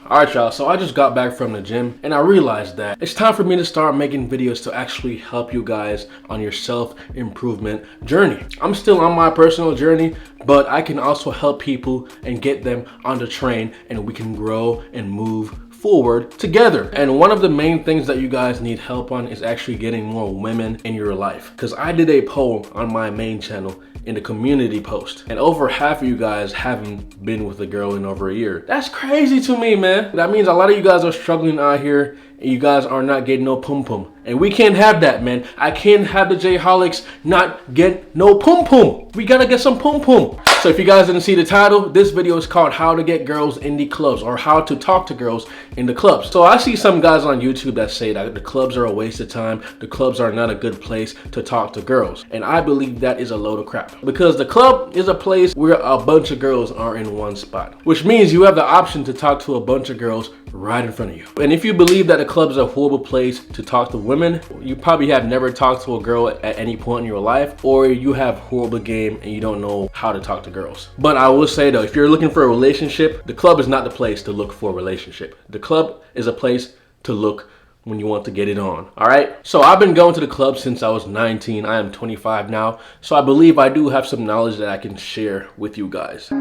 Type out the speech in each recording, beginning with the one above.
Alright y'all, so I just got back from the gym and I realized that it's time for me to start making videos to actually help you guys on your self-improvement journey. I'm still on my personal journey, but I can also help people and get them on the train, and we can grow and move forward together. And one of the main things that you guys need help on is actually getting more women in your life, because I did a poll on my main channel in the community post, and over half of you guys haven't been with a girl in over a year. That's crazy to me, man. That means a lot of you guys are struggling out here and you guys are not getting no pum pum, and we can't have that, man. I can't have the J-holics not get no pum pum. We gotta get some pum pum. So if you guys didn't see the title, this video is called How to Get Girls in the Clubs, or How to Talk to Girls in the Clubs. So I see some guys on YouTube that say that the clubs are a waste of time, the clubs are not a good place to talk to girls. And I believe that is a load of crap, because the club is a place where a bunch of girls are in one spot, which means you have the option to talk to a bunch of girls right in front of you. And if you believe that the club is a horrible place to talk to women, you probably have never talked to a girl at any point in your life, or you have horrible game and you don't know how to talk to girls. But I will say though, if you're looking for a relationship, the club is not the place to look for a relationship. The club is a place to look when you want to get it on. All right, so I've been going to the club since I was 19. I am 25 now, so I believe I do have some knowledge that I can share with you guys.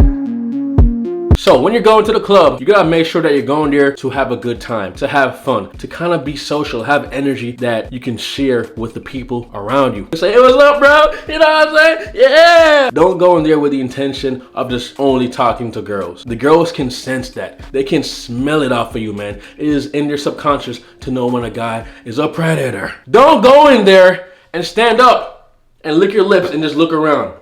So when you're going to the club, you gotta make sure that you're going there to have a good time, to have fun, to kind of be social, have energy that you can share with the people around you. Say, hey, what's up, bro? You know what I'm saying? Yeah! Don't go in there with the intention of just only talking to girls. The girls can sense that. They can smell it off of you, man. It is in their subconscious to know when a guy is a predator. Don't go in there and stand up and lick your lips and just look around.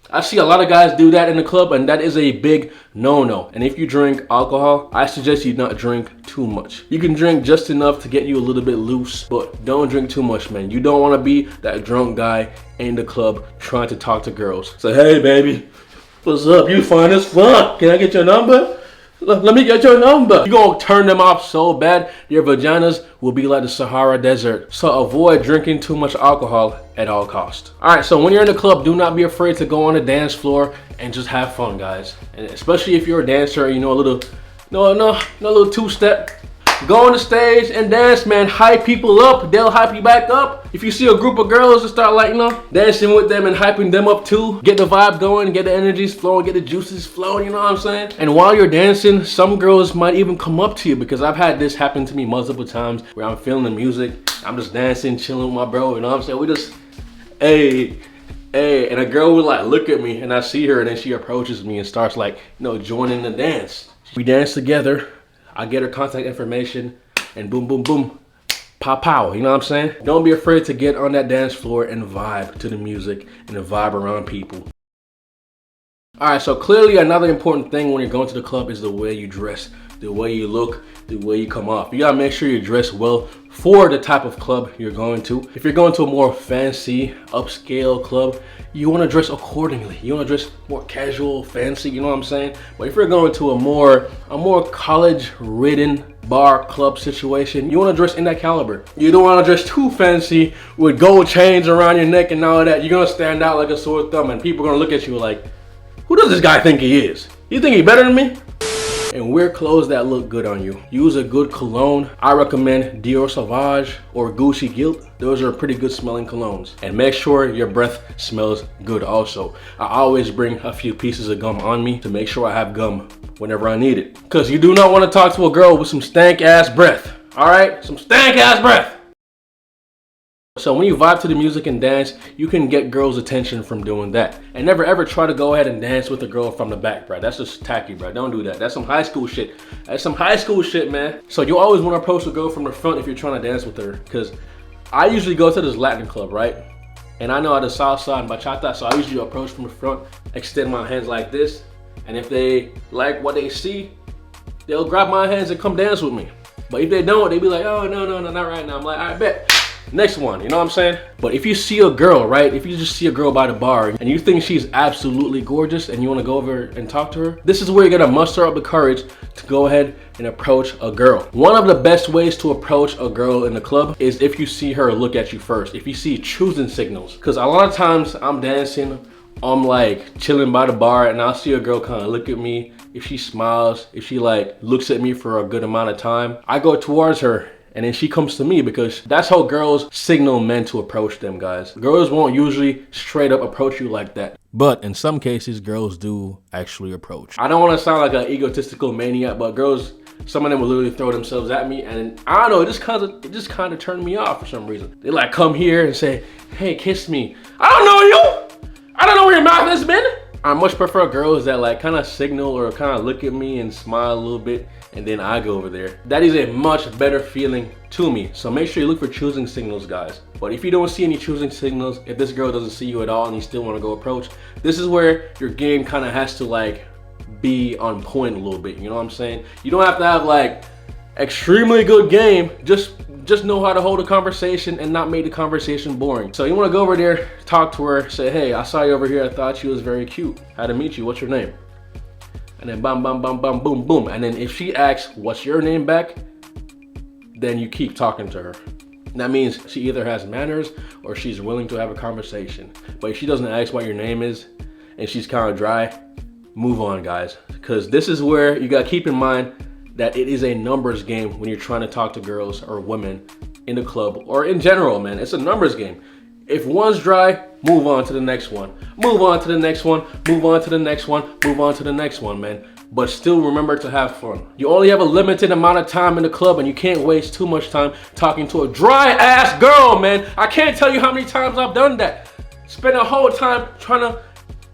I see a lot of guys do that in the club, and that is a big no-no. And if you drink alcohol, I suggest you not drink too much. You can drink just enough to get you a little bit loose, but don't drink too much, man. You don't want to be that drunk guy in the club trying to talk to girls. Say, hey, baby, what's up? You fine as fuck. Can I get your number? Let me get your number. You're gonna turn them off so bad, your vaginas will be like the Sahara Desert. So avoid drinking too much alcohol at all costs. All right, so when you're in the club, do not be afraid to go on the dance floor and just have fun, guys. And especially if you're a dancer, you know, a little two-step. Go on the stage and dance, man. Hype people up, they'll hype you back up. If you see a group of girls and start like, dancing with them and hyping them up too, get the vibe going, get the energies flowing, get the juices flowing, you know what I'm saying? And while you're dancing, some girls might even come up to you, because I've had this happen to me multiple times where I'm feeling the music, I'm just dancing, chilling with my bro, you know what I'm saying? We just, hey, and a girl would like look at me and I see her, and then she approaches me and starts like, joining the dance. We dance together. I get her contact information, and boom, boom, boom, pow, pow, you know what I'm saying? Don't be afraid to get on that dance floor and vibe to the music and vibe around people. All right, so clearly another important thing when you're going to the club is the way you dress, the way you look, the way you come off. You gotta make sure you dress well for the type of club you're going to. If you're going to a more fancy, upscale club, you wanna dress accordingly. You wanna dress more casual, fancy, you know what I'm saying? But if you're going to a more college-ridden bar club situation, you wanna dress in that caliber. You don't wanna dress too fancy with gold chains around your neck and all that. You're gonna stand out like a sore thumb, and people are gonna look at you like, who does this guy think he is? You think he better than me? And wear clothes that look good on you. Use a good cologne. I recommend Dior Sauvage or Gucci Guilt. Those are pretty good smelling colognes. And make sure your breath smells good also. I always bring a few pieces of gum on me to make sure I have gum whenever I need it. Because you do not want to talk to a girl with some stank ass breath. All right, some stank ass breath. So when you vibe to the music and dance, you can get girls' attention from doing that. And never ever try to go ahead and dance with a girl from the back, bro. That's just tacky, bro. Don't do that. That's some high school shit. That's some high school shit, man. So you always want to approach a girl from the front if you're trying to dance with her. Because I usually go to this Latin club, right? And I know at the South Side, bachata, so I usually approach from the front, extend my hands like this. And if they like what they see, they'll grab my hands and come dance with me. But if they don't, they be like, oh, no, not right now. I'm like, I bet. Next one, you know what I'm saying? But if you see a girl, right? If you just see a girl by the bar and you think she's absolutely gorgeous and you want to go over and talk to her, this is where you're gonna muster up the courage to go ahead and approach a girl. One of the best ways to approach a girl in the club is if you see her look at you first. If you see choosing signals. Because a lot of times I'm dancing, I'm like chilling by the bar, and I'll see a girl kind of look at me if she smiles, if she like looks at me for a good amount of time, I go towards her and then she comes to me, because that's how girls signal men to approach them, guys. Girls won't usually straight up approach you like that. But in some cases, girls do actually approach. I don't want to sound like an egotistical maniac, but girls, some of them will literally throw themselves at me, and I don't know, it just kind of turned me off for some reason. They like come here and say, hey, kiss me. I don't know you. I don't know where your mouth has been. I much prefer girls that like kind of signal or kind of look at me and smile a little bit, and then I go over there. That is a much better feeling to me. So make sure you look for choosing signals, guys. But if you don't see any choosing signals, if this girl doesn't see you at all and you still want to go approach, this is where your game kind of has to like be on point a little bit. You know what I'm saying? You don't have to have like extremely good game. Just know how to hold a conversation and not make the conversation boring. So you want to go over there, talk to her, say, hey, I saw you over here. I thought you was very cute. How to meet you? What's your name? And then bam, bam, bam, bam, boom, boom. And then if she asks, what's your name back? Then you keep talking to her. That means she either has manners or she's willing to have a conversation. But if she doesn't ask what your name is and she's kind of dry, move on, guys. Because this is where you got to keep in mind that it is a numbers game when you're trying to talk to girls or women in the club or in general, man. It's a numbers game. If one's dry, move on to the next one. Move on to the next one, move on to the next one, move on to the next one, man. But still remember to have fun. You only have a limited amount of time in the club, and you can't waste too much time talking to a dry ass girl, man. I can't tell you how many times I've done that. Spend a whole time trying to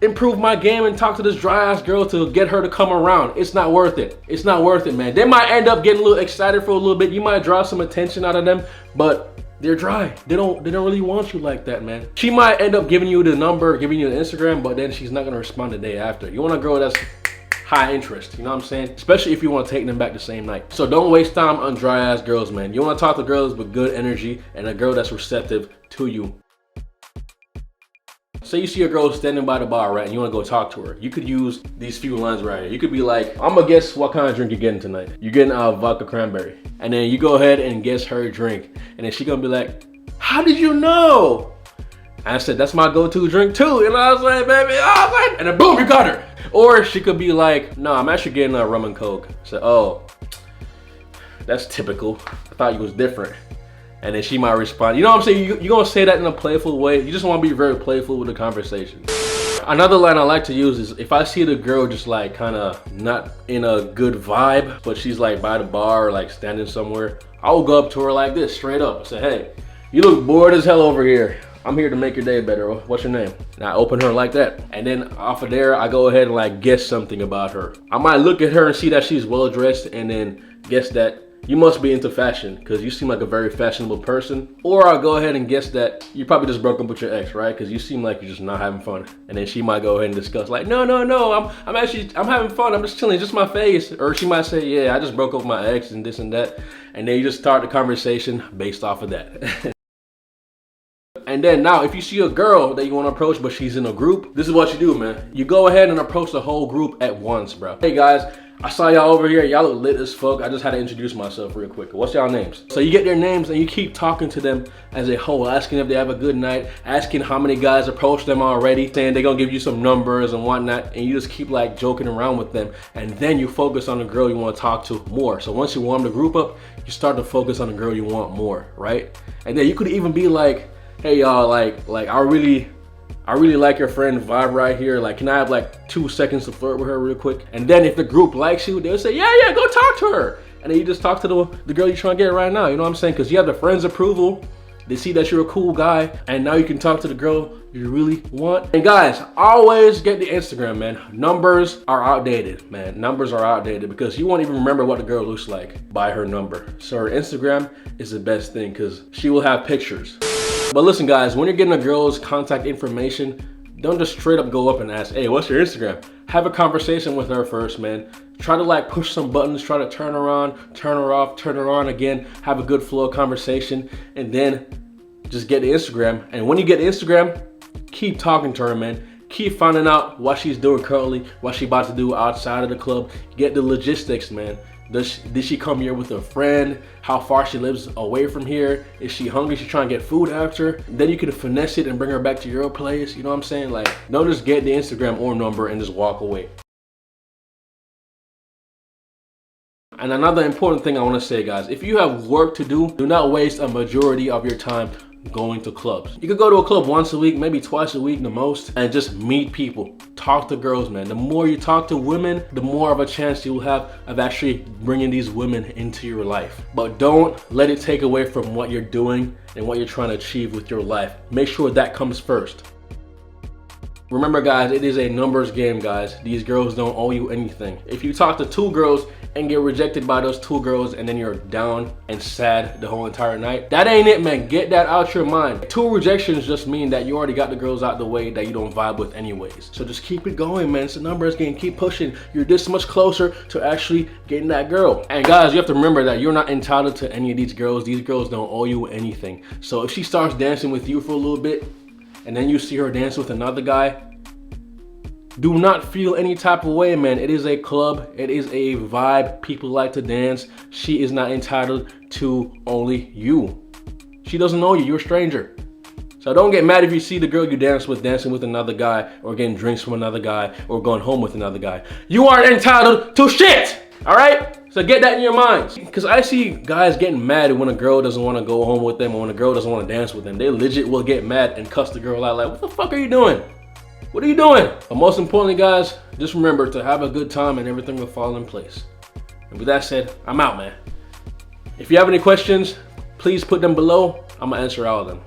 improve my game and talk to this dry ass girl to get her to come around. It's not worth it. It's not worth it, man. They might end up getting a little excited for a little bit. You might draw some attention out of them, but they're dry. They don't really want you like that, man. She might end up giving you the number, giving you the Instagram, but then she's not gonna respond the day after. You want a girl that's high interest, you know what I'm saying? Especially if you want to take them back the same night. So don't waste time on dry ass girls, man. You want to talk to girls with good energy and a girl that's receptive to you. Say you see a girl standing by the bar, right, and you want to go talk to her. You could use these few lines right here. You could be like, I'm gonna guess what kind of drink you're getting tonight. You're getting vodka cranberry. And then you go ahead and guess her drink. And then she gonna be like, how did you know? And I said, that's my go-to drink too. You know what I'm saying, baby? Oh, and then boom, you got her. Or she could be like, no, I'm actually getting a rum and coke. I said, oh, that's typical. I thought you was different. And then she might respond. You know what I'm saying? You're gonna say that in a playful way. You just wanna be very playful with the conversation. Another line I like to use is if I see the girl just like kinda not in a good vibe, but she's like by the bar or like standing somewhere, I will go up to her like this, straight up. I say, hey, you look bored as hell over here. I'm here to make your day better. What's your name? And I open her like that. And then off of there, I go ahead and like guess something about her. I might look at her and see that she's well dressed and then guess that you must be into fashion because you seem like a very fashionable person. Or I'll go ahead and guess that you probably just broke up with your ex, right? Because you seem like you're just not having fun. And then she might go ahead and discuss like, no, I'm having fun. I'm just chilling, it's just my face. Or she might say, yeah, I just broke up with my ex and this and that. And then you just start the conversation based off of that. And then now, if you see a girl that you want to approach, but she's in a group, this is what you do, man. You go ahead and approach the whole group at once, bro. Hey guys, I saw y'all over here. Y'all look lit as fuck. I just had to introduce myself real quick. What's y'all names? So you get their names and you keep talking to them as a whole, asking if they have a good night, asking how many guys approached them already, saying they're gonna give you some numbers and whatnot, and you just keep like joking around with them. And then you focus on the girl you want to talk to more. So once you warm the group up, you start to focus on the girl you want more, right? And then you could even be like, hey y'all, like I really like your friend vibe right here. Like, can I have like 2 seconds to flirt with her real quick? And then if the group likes you, they'll say, yeah, go talk to her. And then you just talk to the girl you're trying to get right now. You know what I'm saying? Because you have the friend's approval. They see that you're a cool guy. And now you can talk to the girl you really want. And guys, always get the Instagram, man. Numbers are outdated, man. Numbers are outdated because you won't even remember what the girl looks like by her number. So her Instagram is the best thing because she will have pictures. But listen guys, when you're getting a girl's contact information, don't just straight up go up and ask, hey, what's your Instagram? Have a conversation with her first, man. Try to like push some buttons, try to turn her on, turn her off, turn her on again, have a good flow of conversation, and then just get the Instagram. And when you get the Instagram, keep talking to her, man. Keep finding out what she's doing currently, what she about to do outside of the club. Get the logistics, man. Did she come here with a friend? How far she lives away from here? Is she hungry? She trying to get food after? Then you could finesse it and bring her back to your place. You know what I'm saying? Like, don't just get the Instagram or number and just walk away. And another important thing I want to say, guys, if you have work to do not waste a majority of your time going to clubs. You could go to a club once a week, maybe twice a week the most, and just meet people. Talk to girls, man. The more you talk to women, the more of a chance you will have of actually bringing these women into your life. But don't let it take away from what you're doing and what you're trying to achieve with your life. Make sure that comes first. Remember, guys, it is a numbers game, guys. These girls don't owe you anything. If you talk to 2 girls and get rejected by those 2 girls and then you're down and sad the whole entire night, that ain't it, man. Get that out your mind. 2 rejections just mean that you already got the girls out the way that you don't vibe with anyways. So just keep it going, man. It's a numbers game. Keep pushing. You're this much closer to actually getting that girl. And guys, you have to remember that you're not entitled to any of these girls. These girls don't owe you anything. So if she starts dancing with you for a little bit, and then you see her dance with another guy, do not feel any type of way, man. It is a club. It is a vibe. People like to dance. She is not entitled to only you. She doesn't know you. You're a stranger. So don't get mad if you see the girl you dance with dancing with another guy, or getting drinks from another guy, or going home with another guy. You aren't entitled to shit, all right? So get that in your minds. Because I see guys getting mad when a girl doesn't want to go home with them, or when a girl doesn't want to dance with them. They legit will get mad and cuss the girl out like, what the fuck are you doing? What are you doing? But most importantly, guys, just remember to have a good time and everything will fall in place. And with that said, I'm out, man. If you have any questions, please put them below. I'm gonna answer all of them.